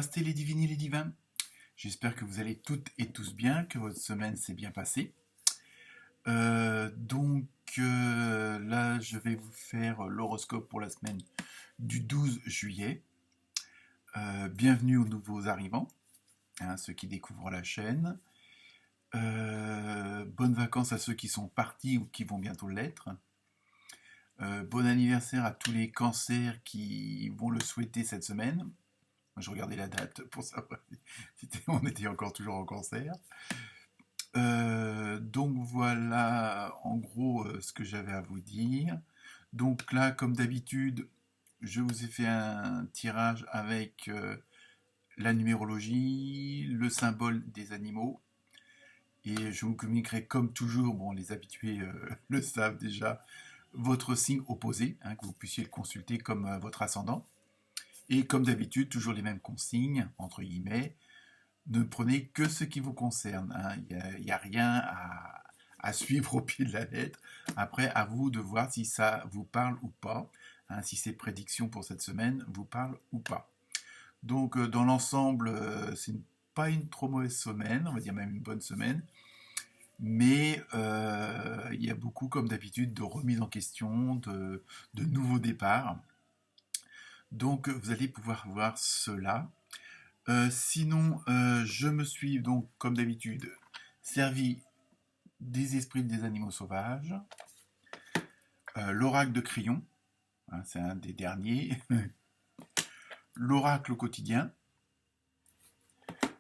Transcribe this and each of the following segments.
Namasté les divines et les divins. J'espère que vous allez toutes et tous bien, que votre semaine s'est bien passée. Là, je vais vous faire l'horoscope pour la semaine du 12 juillet. Bienvenue aux nouveaux arrivants, ceux qui découvrent la chaîne. Bonnes vacances à ceux qui sont partis ou qui vont bientôt l'être. Bon anniversaire à tous les cancers qui vont le souhaiter cette semaine. Je regardais la date pour savoir si on était encore toujours en cancer. Donc voilà en gros ce que j'avais à vous dire. Donc là, comme d'habitude, je vous ai fait un tirage avec la numérologie, le symbole des animaux. Et je vous communiquerai comme toujours, bon les habitués le savent déjà, votre signe opposé, que vous puissiez le consulter comme votre ascendant. Et comme d'habitude, toujours les mêmes consignes, entre guillemets, ne prenez que ce qui vous concerne. Il n'y a rien à suivre au pied de la lettre. Après, à vous de voir si ça vous parle ou pas, si ces prédictions pour cette semaine vous parlent ou pas. Donc, dans l'ensemble, c'est pas une trop mauvaise semaine, on va dire même une bonne semaine, mais il y a beaucoup, comme d'habitude, de remises en question, de nouveaux départs. Donc, vous allez pouvoir voir cela. Sinon, je me suis donc, comme d'habitude, servi des esprits des animaux sauvages, l'oracle de Crayon, c'est un des derniers, l'oracle quotidien,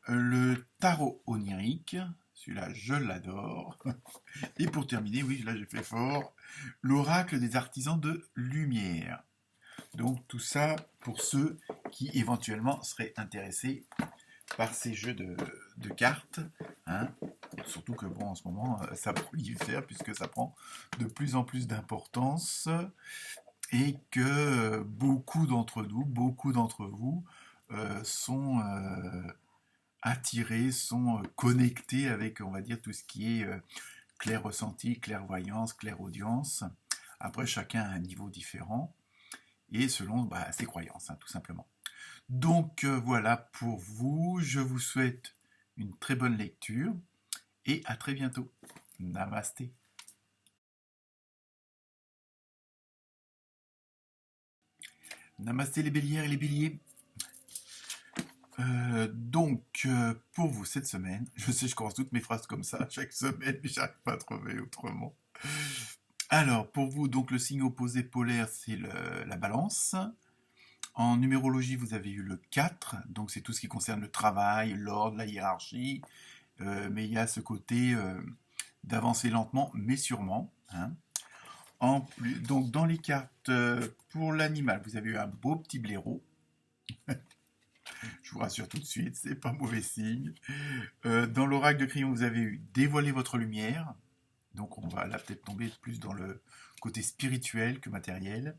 le tarot onirique, celui-là je l'adore, et pour terminer, oui, là j'ai fait fort, l'oracle des artisans de lumière. Donc tout ça pour ceux qui éventuellement seraient intéressés par ces jeux de cartes, surtout que bon, en ce moment ça prolifère puisque ça prend de plus en plus d'importance et que beaucoup d'entre nous, beaucoup d'entre vous sont attirés, sont connectés avec, on va dire, tout ce qui est clair ressenti, clairvoyance, clairaudience. Après, chacun a un niveau différent et selon ses croyances, tout simplement. Donc voilà pour vous, je vous souhaite une très bonne lecture et à très bientôt. Namasté. Namasté les bélières et les béliers. Pour vous cette semaine, je sais je commence toutes mes phrases comme ça chaque semaine, mais j'arrive pas à trouver autrement. Alors pour vous, donc le signe opposé polaire c'est la balance. En numérologie, vous avez eu le 4, donc c'est tout ce qui concerne le travail, l'ordre, la hiérarchie, mais il y a ce côté d'avancer lentement, mais sûrement. Donc dans les cartes, pour l'animal, vous avez eu un beau petit blaireau. Je vous rassure tout de suite, c'est pas mauvais signe. Dans l'oracle de Crayon, vous avez eu dévoiler votre lumière. Donc on va là peut-être tomber plus dans le côté spirituel que matériel.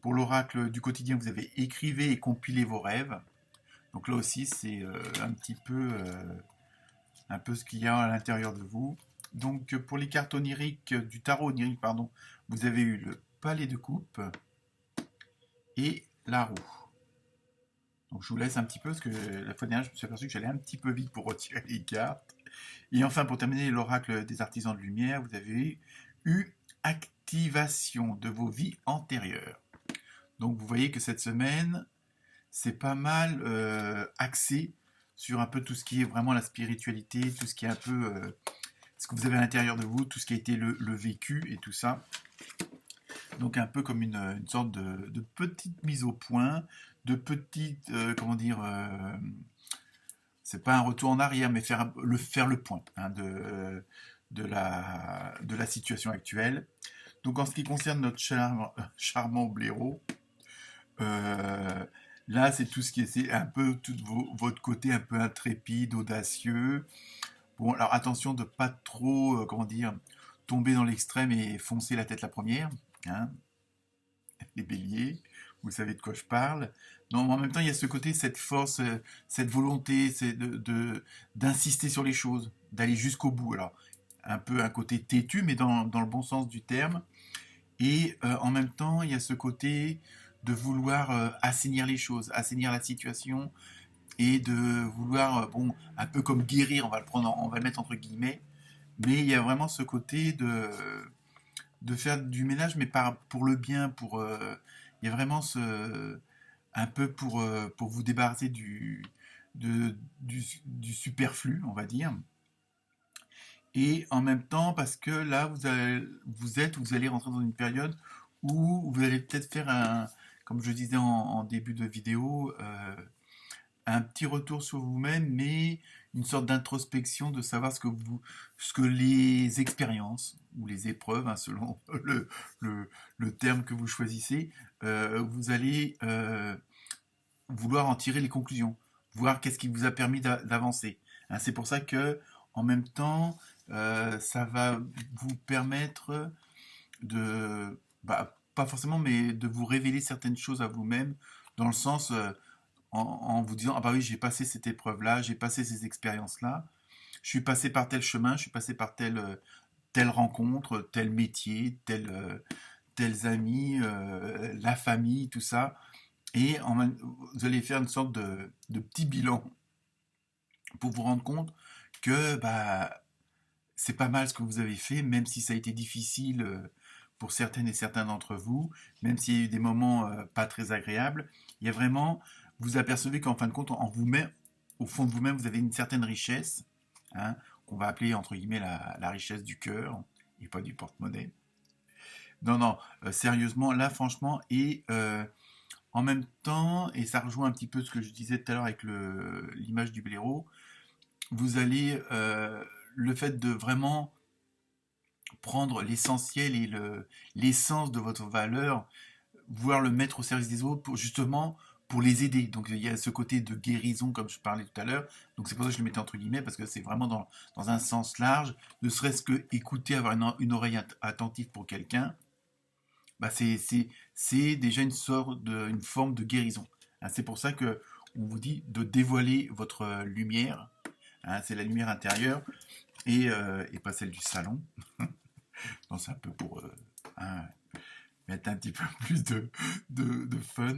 Pour l'oracle du quotidien, vous avez écrivez et compilez vos rêves. Donc là aussi, c'est un peu ce qu'il y a à l'intérieur de vous. Donc pour les cartes oniriques, du tarot onirique, pardon, vous avez eu le palais de coupe et la roue. Donc je vous laisse un petit peu, parce que la fois dernière, je me suis aperçu que j'allais un petit peu vite pour retirer les cartes. Et enfin, pour terminer, l'oracle des artisans de lumière, vous avez eu activation de vos vies antérieures. Donc vous voyez que cette semaine, c'est pas mal axé sur un peu tout ce qui est vraiment la spiritualité, tout ce qui est un peu ce que vous avez à l'intérieur de vous, tout ce qui a été le vécu et tout ça. Donc un peu comme une sorte de petite mise au point, de petite, c'est pas un retour en arrière, mais faire le point de la situation actuelle. Donc en ce qui concerne notre charmant blaireau, là c'est tout ce qui est un peu tout votre côté un peu intrépide, audacieux. Bon, alors attention de pas trop, tomber dans l'extrême et foncer la tête la première. Les béliers, vous savez de quoi je parle. Non, mais en même temps, il y a ce côté, cette force, cette volonté, c'est d'insister sur les choses, d'aller jusqu'au bout. Alors, un peu un côté têtu, mais dans le bon sens du terme. Et en même temps, il y a ce côté de vouloir assainir les choses, assainir la situation, et de vouloir, bon, un peu comme guérir, on va le mettre entre guillemets, mais il y a vraiment ce côté de faire du ménage, mais pour le bien, il y a vraiment un peu pour vous débarrasser du superflu, on va dire. Et en même temps, parce que là, vous allez rentrer dans une période où vous allez peut-être faire comme je disais en début de vidéo, un petit retour sur vous-même, mais une sorte d'introspection de savoir ce que les expériences ou les épreuves, hein, selon le, le terme que vous choisissez, vous allez vouloir en tirer les conclusions, voir qu'est-ce qui vous a permis d'avancer. Hein, c'est pour ça que, en même temps, ça va vous permettre pas forcément, mais de vous révéler certaines choses à vous-même, dans le sens, en vous disant, ah bah oui, j'ai passé cette épreuve-là, j'ai passé ces expériences-là, je suis passé par tel chemin, je suis passé par telle rencontre, tel métier, tels amis, la famille, tout ça. Et vous allez faire une sorte de petit bilan pour vous rendre compte que c'est pas mal ce que vous avez fait, même si ça a été difficile pour certaines et certains d'entre vous, même s'il y a eu des moments pas très agréables. Il y a vraiment, vous apercevez qu'en fin de compte, en vous-même, au fond de vous-même, vous avez une certaine richesse, hein, qu'on va appeler entre guillemets la richesse du cœur et pas du porte-monnaie. Non, non, sérieusement, là, franchement, et en même temps, et ça rejoint un petit peu ce que je disais tout à l'heure avec l'image du blaireau, vous allez, le fait de vraiment prendre l'essentiel et l'essence de votre valeur, vouloir le mettre au service des autres pour justement pour les aider. Donc il y a ce côté de guérison comme je parlais tout à l'heure. Donc c'est pour ça que je le mettais entre guillemets parce que c'est vraiment dans un sens large. Ne serait-ce que écouter, avoir une oreille attentive pour quelqu'un, c'est déjà une forme de guérison. Hein, c'est pour ça que on vous dit de dévoiler votre lumière. Hein, c'est la lumière intérieure et pas celle du salon. Non, c'est un peu pour hein, mettre un petit peu plus de fun.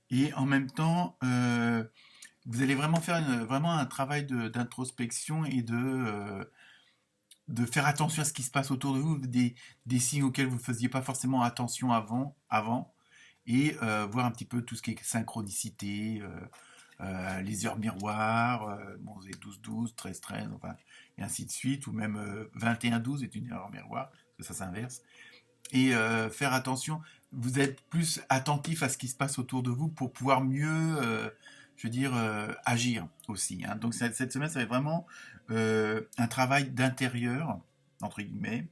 Et en même temps, vous allez vraiment faire vraiment un travail d'introspection et de faire attention à ce qui se passe autour de vous, des signes auxquels vous ne faisiez pas forcément attention avant et voir un petit peu tout ce qui est synchronicité, les heures miroirs, bon, c'est 12-12, 13-13, enfin, et ainsi de suite, ou même 21-12 est une heure miroir, parce que ça s'inverse. Et faire attention, vous êtes plus attentif à ce qui se passe autour de vous pour pouvoir mieux, je veux dire, agir aussi. Hein. Donc cette semaine, ça va être vraiment un travail d'intérieur, entre guillemets.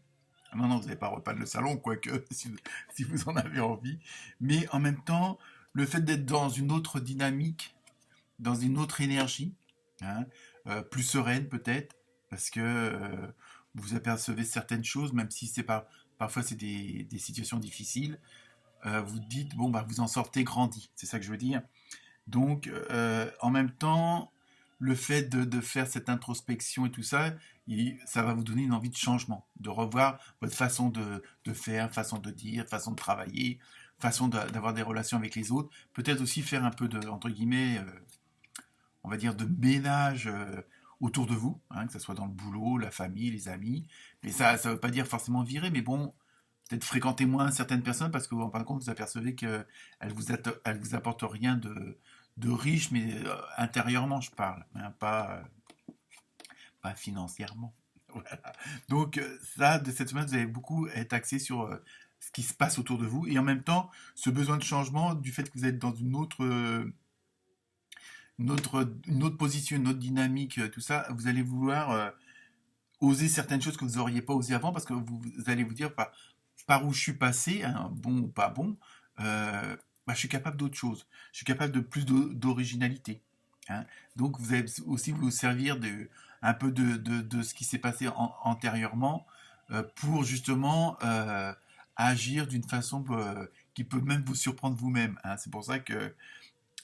Non, non, vous n'allez pas repeindre le salon, quoique, si vous en avez envie. Mais en même temps, le fait d'être dans une autre dynamique, dans une autre énergie, hein, plus sereine peut-être, parce que vous apercevez certaines choses, même si c'est pas, parfois c'est des situations difficiles, vous dites, bon, bah, vous en sortez grandi, c'est ça que je veux dire. Donc, en même temps, le fait de faire cette introspection et tout ça, ça va vous donner une envie de changement, de revoir votre façon de faire, façon de dire, façon de travailler, façon d'avoir des relations avec les autres. Peut-être aussi faire un peu de, entre guillemets, on va dire, de ménage autour de vous, hein, que ce soit dans le boulot, la famille, les amis. Mais ça ne veut pas dire forcément virer, mais bon, peut-être fréquenter moins certaines personnes parce que, en fin de compte, vous apercevez qu'elles elles vous apportent rien de riche, mais intérieurement, je parle, hein, pas financièrement. Voilà. Donc, ça, de cette semaine, vous allez beaucoup être axé sur ce qui se passe autour de vous et en même temps, ce besoin de changement du fait que vous êtes dans une autre position, une autre dynamique, tout ça, vous allez vouloir oser certaines choses que vous n'auriez pas osé avant parce que vous allez vous dire par où je suis passé, hein, bon ou pas bon, je suis capable d'autre chose. Je suis capable de plus d'originalité. Hein. Donc vous allez aussi vous servir un peu de ce qui s'est passé antérieurement pour justement agir d'une façon qui peut même vous surprendre vous-même. Hein. C'est pour ça que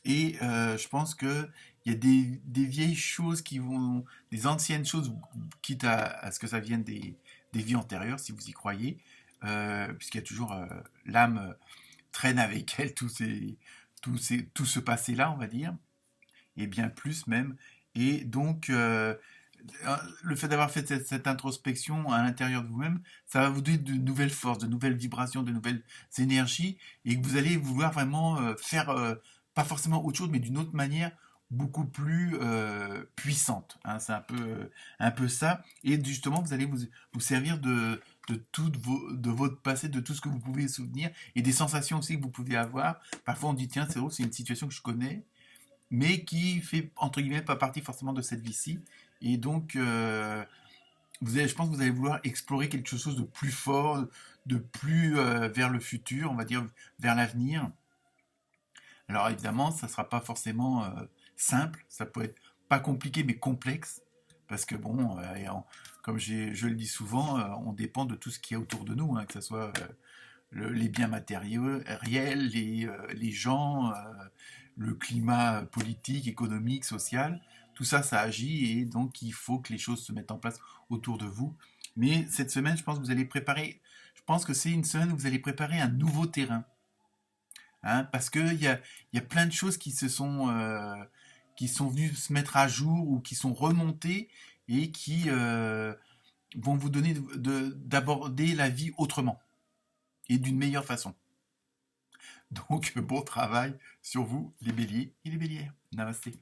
et je pense que il y a des vieilles choses des anciennes choses, quitte à ce que ça vienne des vies antérieures, si vous y croyez, puisqu'il y a toujours l'âme traîne avec elle tout ce passé-là, on va dire. et bien plus même. Et donc, le fait d'avoir fait cette introspection à l'intérieur de vous-même, ça va vous donner de nouvelles forces, de nouvelles vibrations, de nouvelles énergies, et que vous allez vouloir vraiment faire, pas forcément autre chose, mais d'une autre manière, beaucoup plus puissante, hein. C'est un peu ça. Et justement, vous allez vous servir de votre passé, de tout ce que vous pouvez souvenir, et des sensations aussi que vous pouvez avoir. Parfois, on dit, tiens, c'est drôle, c'est une situation que je connais, mais qui fait, entre guillemets, pas partie forcément de cette vie-ci. Et donc, je pense que vous allez vouloir explorer quelque chose de plus fort, de plus vers le futur, on va dire vers l'avenir. Alors évidemment, ça ne sera pas forcément simple, ça peut être pas compliqué mais complexe, parce que bon, comme je le dis souvent, on dépend de tout ce qu'il y a autour de nous, hein, que ce soit les biens matériels, les gens, le climat politique, économique, social, tout ça, ça agit et donc il faut que les choses se mettent en place autour de vous. Mais cette semaine, je pense que vous allez préparer, je pense que c'est une semaine où vous allez préparer un nouveau terrain, hein, parce il y a plein de choses qui sont venues se mettre à jour ou qui sont remontées et qui vont vous donner d'aborder la vie autrement et d'une meilleure façon. Donc, bon travail sur vous, les béliers et les bélières. Namasté.